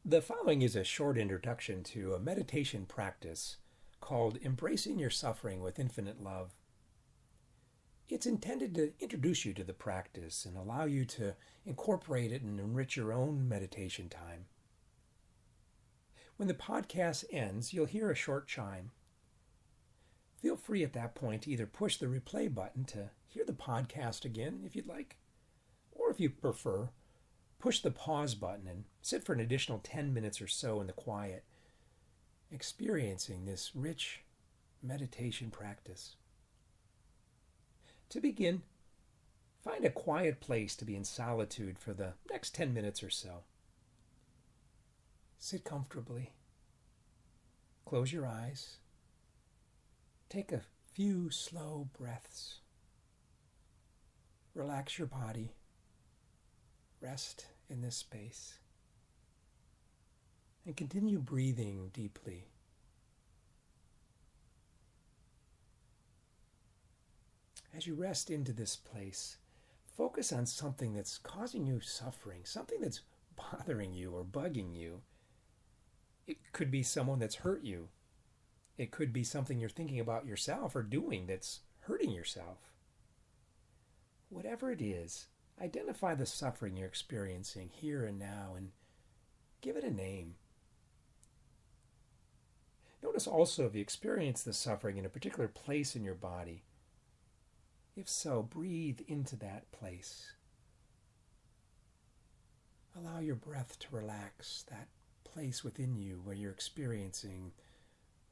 The following is a short introduction to a meditation practice called Embracing Your Suffering with Infinite Love. It's intended to introduce you to the practice and allow you to incorporate it and enrich your own meditation time. When the podcast ends, you'll hear a short chime. Feel free at that point to either push the replay button to hear the podcast again if you'd like, or if you prefer, push the pause button and sit for an additional 10 minutes or so in the quiet, experiencing this rich meditation practice. To begin, find a quiet place to be in solitude for the next 10 minutes or so. Sit comfortably. Close your eyes. Take a few slow breaths. Relax your body. Rest in this space. And continue breathing deeply. As you rest into this place, focus on something that's causing you suffering, something that's bothering you or bugging you. It could be someone that's hurt you. It could be something you're thinking about yourself or doing that's hurting yourself. Whatever it is, identify the suffering you're experiencing here and now and give it a name. Notice also if you experience the suffering in a particular place in your body. If so, breathe into that place. Allow your breath to relax that place within you where you're experiencing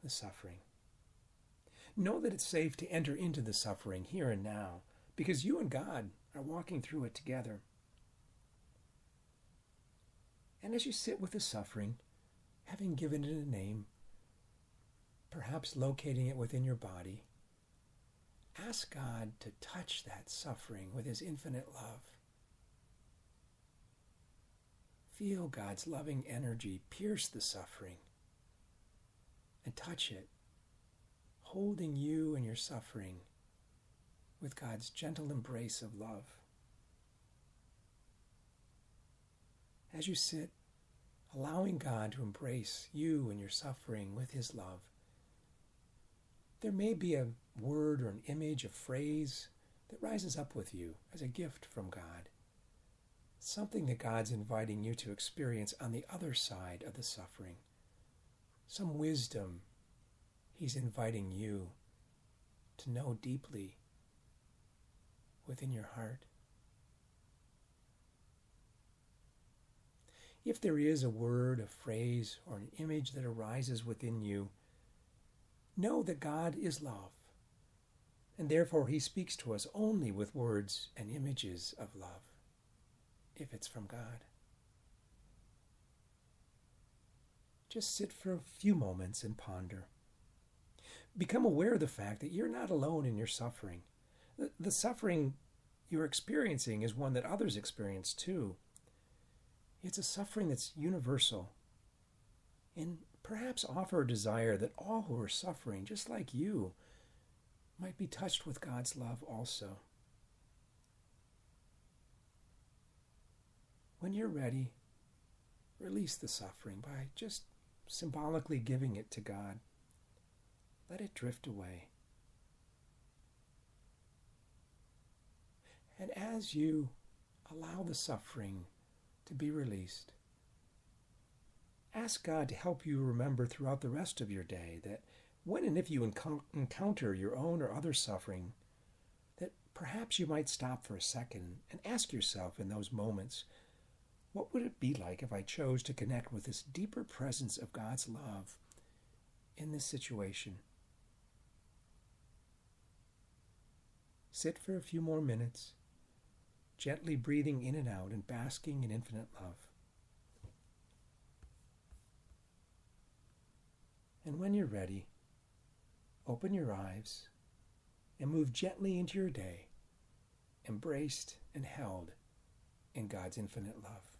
the suffering. Know that it's safe to enter into the suffering here and now because you and God are walking through it together. And as you sit with the suffering, having given it a name, perhaps locating it within your body, ask God to touch that suffering with His infinite love. Feel God's loving energy pierce the suffering and touch it, holding you and your suffering with God's gentle embrace of love. As you sit, allowing God to embrace you and your suffering with His love, there may be a word or an image, a phrase that rises up with you as a gift from God. Something that God's inviting you to experience on the other side of the suffering. Some wisdom He's inviting you to know deeply within your heart. If there is a word, a phrase, or an image that arises within you, know that God is love, and therefore He speaks to us only with words and images of love, if it's from God. Just sit for a few moments and ponder. Become aware of the fact that you're not alone in your suffering. The suffering you're experiencing is one that others experience too. It's a suffering that's universal, and perhaps offer a desire that all who are suffering, just like you, might be touched with God's love also. When you're ready, release the suffering by just symbolically giving it to God. Let it drift away. And as you allow the suffering to be released, ask God to help you remember throughout the rest of your day that when and if you encounter your own or other suffering, that perhaps you might stop for a second and ask yourself in those moments, what would it be like if I chose to connect with this deeper presence of God's love in this situation? Sit for a few more minutes, gently breathing in and out and basking in infinite love. And when you're ready, open your eyes and move gently into your day, embraced and held in God's infinite love.